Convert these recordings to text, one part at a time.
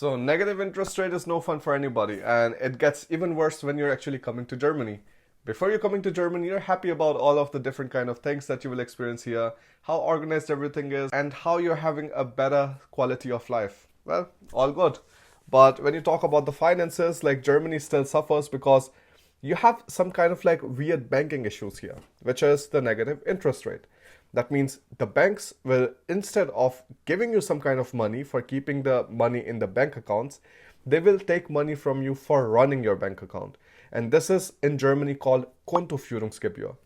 So negative interest rate is no fun for anybody, and it gets even worse when you're actually coming to Germany. Before you're coming to Germany, you're happy about all of the different kind of things that you will experience here, how organized everything is, and how you're having a better quality of life. Well, all good. But when you talk about the finances, like Germany still suffers because you have some kind of like weird banking issues here, which is the negative interest rate. That means the banks will, instead of giving you some kind of money for keeping the money in the bank accounts, they will take money from you for running your bank account. And this is in Germany called Kontoführungsgebühr.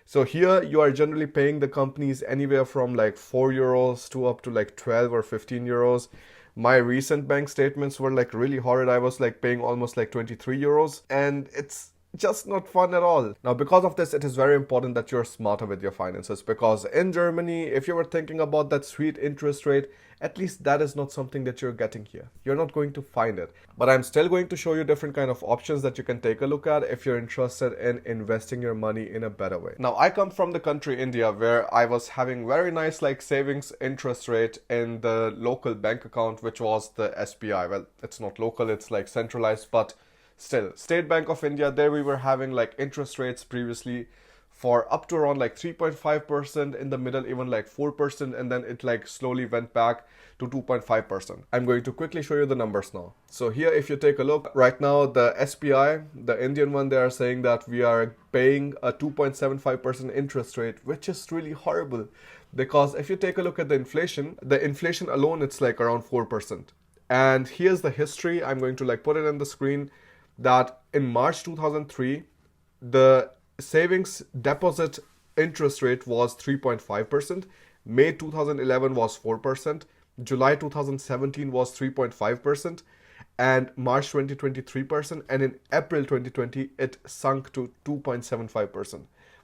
So here you are generally paying the companies anywhere from like 4 euros to up to like 12 or 15 euros. My recent bank statements were like really horrid. I was like paying almost like 23 euros, and it's just not fun at all. Now, because of this, it is very important that you're smarter with your finances, because in Germany, if you were thinking about that sweet interest rate, at least that is not something that you're getting here. You're not going to find it. But I'm still going to show you different kind of options that you can take a look at if you're interested in investing your money in a better way. Now, I come from the country India, where I was having very nice like savings interest rate in the local bank account, which was the SBI. Well, it's not local, it's like centralized, but still, State Bank of India, there we were having like interest rates previously for up to around like 3.5%, in the middle even like 4%, and then it like slowly went back to 2.5%. I'm going to quickly show you the numbers now. So here, if you take a look, right now the SBI, the Indian one, they are saying that we are paying a 2.75% interest rate, which is really horrible, because if you take a look at the inflation alone, it's like around 4%. And here's the history. I'm going to like put it on the screen, that in March 2003, the savings deposit interest rate was 3.5%, May 2011 was 4%, July 2017 was 3.5%, and March 2020 3%, and in April 2020 it sunk to 2.75%,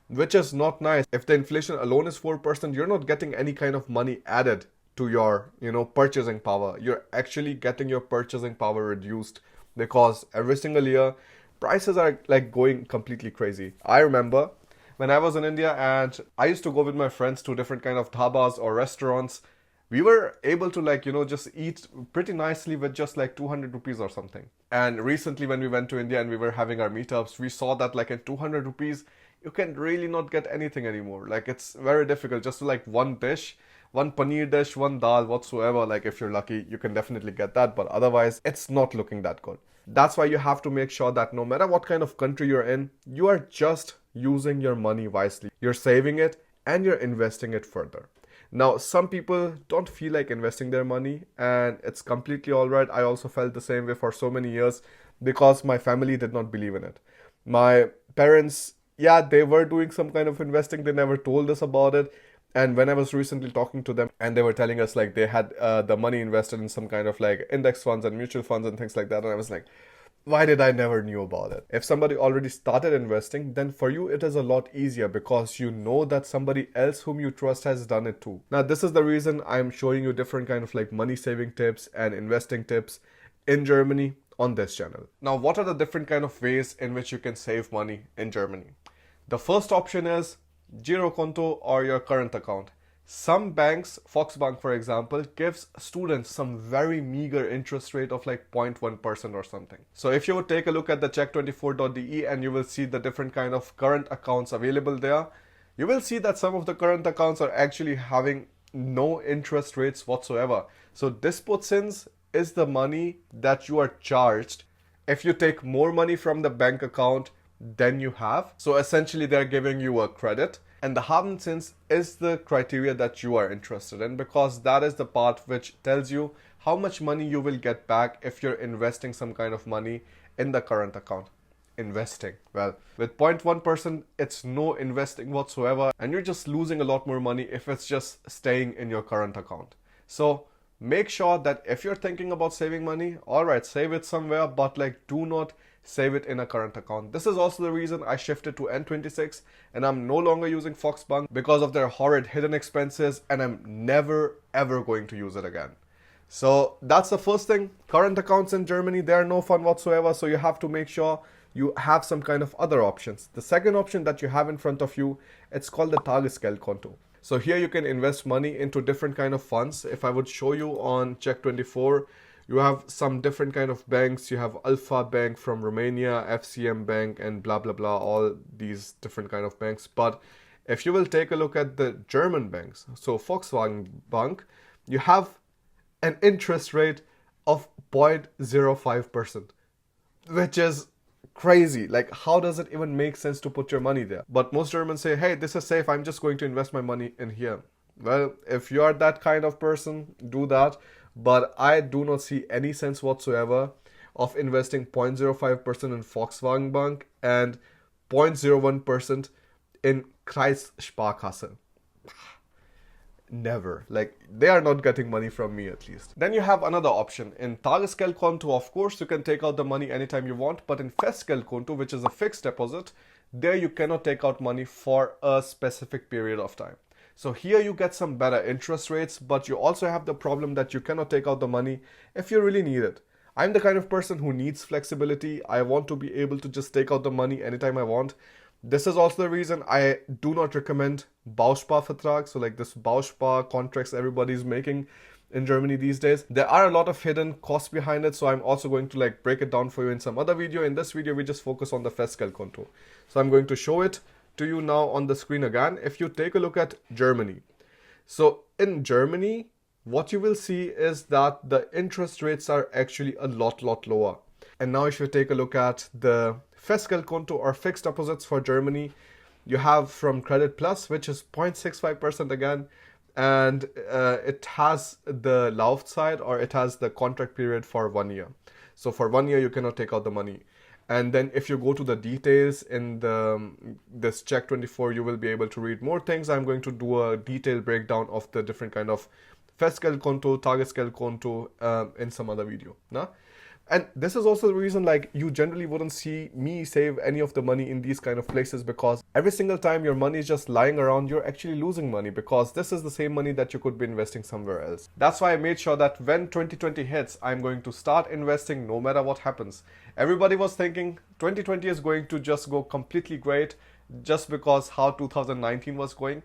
which is not nice. If the inflation alone is 4%, you're not getting any kind of money added to your, purchasing power. You're actually getting your purchasing power reduced, because every single year prices are like going completely crazy. I remember when I was in India and I used to go with my friends to different kind of dhabas or restaurants, we were able to like, just eat pretty nicely with just like 200 rupees or something. And recently when we went to India and we were having our meetups, we saw that like in 200 rupees, you can really not get anything anymore. Like it's very difficult, just to like one dish, one paneer dish, one dal, whatsoever. Like if you're lucky, you can definitely get that, but otherwise it's not looking that good. That's why you have to make sure that no matter what kind of country you're in, you are just using your money wisely. You're saving it and you're investing it further. Now, some people don't feel like investing their money, and it's completely all right. I also felt the same way for so many years, because my family did not believe in it. My parents, yeah, they were doing some kind of investing. They never told us about it. And when I was recently talking to them, and they were telling us like they had the money invested in some kind of like index funds and mutual funds and things like that, and I was like, why did I never knew about it? If somebody already started investing, then for you it is a lot easier, because you know that somebody else whom you trust has done it too. Now, this is the reason I'm showing you different kind of like money saving tips and investing tips in Germany on this channel. Now, what are the different kind of ways in which you can save money in Germany? The first option is Girokonto, or your current account. Some banks, Volksbank for example, gives students some very meager interest rate of like 0.1% or something. So if you would take a look at the check24.de and you will see the different kind of current accounts available there, you will see that some of the current accounts are actually having no interest rates whatsoever. So Dispotzins is the money that you are charged if you take more money from the bank account than you have. So essentially they're giving you a credit, and the Habenzins is the criteria that you are interested in, because that is the part which tells you how much money you will get back if you're investing some kind of money in the current account. Investing, well, with 0.1%, it's no investing whatsoever, and you're just losing a lot more money if it's just staying in your current account. So make sure that if you're thinking about saving money, all right, save it somewhere, but like do not save it in a current account. This is also the reason I shifted to N26 and I'm no longer using Volksbank, because of their horrid hidden expenses, and I'm never ever going to use it again. So that's the first thing. Current accounts in Germany, they are no fun whatsoever, so you have to make sure you have some kind of other options. The second option that you have in front of you, it's called the Tagesgeldkonto. So here you can invest money into different kind of funds. If I would show you on Check24, You have some different kind of banks. You have Alpha Bank from Romania, FCM Bank, and blah blah blah, all these different kind of banks. But if you will take a look at the German banks, so Volkswagen Bank, you have an interest rate of 0.05%, which is crazy. Like, how does it even make sense to put your money there? But most Germans say, hey, this is safe, I'm just going to invest my money in here. Well, if you are that kind of person, do that. But I do not see any sense whatsoever of investing 0.05% in Volkswagen Bank and 0.01% in Kreissparkasse. Never. Like, they are not getting money from me, at least. Then you have another option. In Tagesgeldkonto, of course, you can take out the money anytime you want, but in Festgeldkonto, which is a fixed deposit, there you cannot take out money for a specific period of time. So here you get some better interest rates, but you also have the problem that you cannot take out the money if you really need it. I'm the kind of person who needs flexibility. I want to be able to just take out the money anytime I want. This is also the reason I do not recommend Bausparvertrag, so like this Bauspar contracts everybody's making in Germany these days. There are a lot of hidden costs behind it, so I'm also going to like break it down for you in some other video. In this video, we just focus on the Festgeldkonto. So I'm going to show it to you now on the screen again. If you take a look at Germany. So in Germany, what you will see is that the interest rates are actually a lot lower. And now if you take a look at the Festgeldkonto or fixed deposits for Germany, you have from Credit Plus, which is 0.65% again, and it has the Laufzeit, or it has the contract period for 1 year. So for 1 year, you cannot take out the money. And then if you go to the details in this Check24, you will be able to read more things. I'm going to do a detailed breakdown of the different kind of Festgeldkonto, Tagesgeldkonto in some other video. Nah? And this is also the reason like you generally wouldn't see me save any of the money in these kind of places, because every single time your money is just lying around, you're actually losing money, because this is the same money that you could be investing somewhere else. That's why I made sure that when 2020 hits, I'm going to start investing no matter what happens. Everybody was thinking 2020 is going to just go completely great just because how 2019 was going.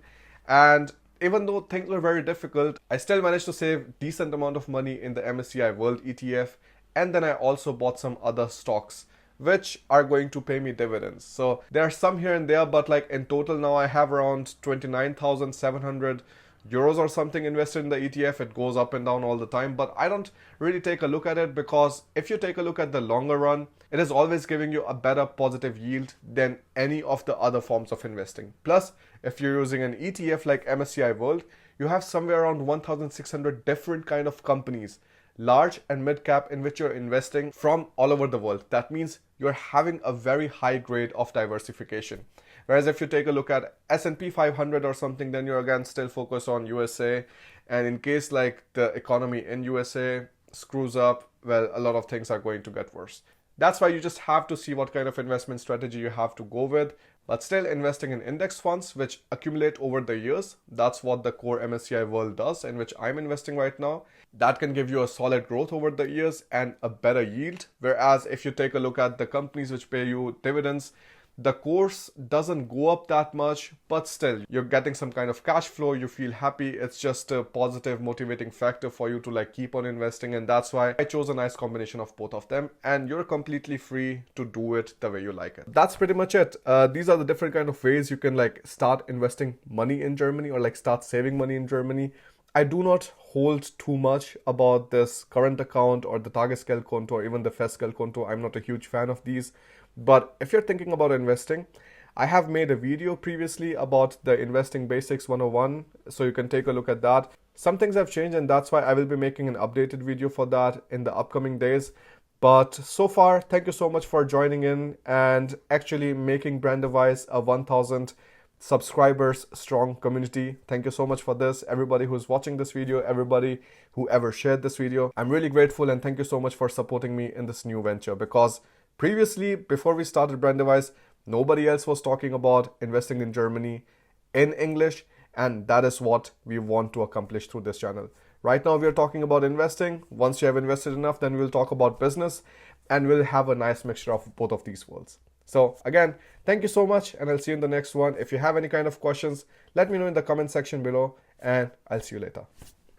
And even though things were very difficult, I still managed to save decent amount of money in the MSCI World ETF. And then I also bought some other stocks which are going to pay me dividends. So there are some here and there, but like in total now I have around 29,700 euros or something invested in the ETF. It goes up and down all the time, but I don't really take a look at it, because if you take a look at the longer run, it is always giving you a better positive yield than any of the other forms of investing. Plus, if you're using an ETF like MSCI World, you have somewhere around 1,600 different kind of companies, large and mid cap, in which you're investing from all over the world. That means you're having a very high grade of diversification. Whereas if you take a look at S&P 500 or something, then you're again still focused on USA. And in case like the economy in USA screws up, well, a lot of things are going to get worse. That's why you just have to see what kind of investment strategy you have to go with. But still, investing in index funds which accumulate over the years, that's what the core MSCI World does, in which I'm investing right now. That can give you a solid growth over the years and a better yield. Whereas if you take a look at the companies which pay you dividends, the course doesn't go up that much, but still you're getting some kind of cash flow, you feel happy. It's just a positive motivating factor for you to like keep on investing, and that's why I chose a nice combination of both of them, and you're completely free to do it the way you like it. That's pretty much it. These are the different kind of ways you can like start investing money in Germany, or like start saving money in Germany. I do not hold too much about this current account or the Tagesgeldkonto or even the Festgeldkonto. I'm not a huge fan of these. But if you're thinking about investing, I have made a video previously about the Investing Basics 101, so you can take a look at that. Some things have changed, and that's why I will be making an updated video for that in the upcoming days. But so far, thank you so much for joining in and actually making Brandevise a 1,000 subscribers strong community. Thank you so much for this. Everybody who's watching this video, everybody who ever shared this video, I'm really grateful, and thank you so much for supporting me in this new venture, because previously, before we started Brandevise, nobody else was talking about investing in Germany in English, and that is what we want to accomplish through this channel. Right now, we are talking about investing. Once you have invested enough, then we'll talk about business, and we'll have a nice mixture of both of these worlds. So again, thank you so much, and I'll see you in the next one. If you have any kind of questions, let me know in the comment section below, and I'll see you later.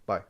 Bye.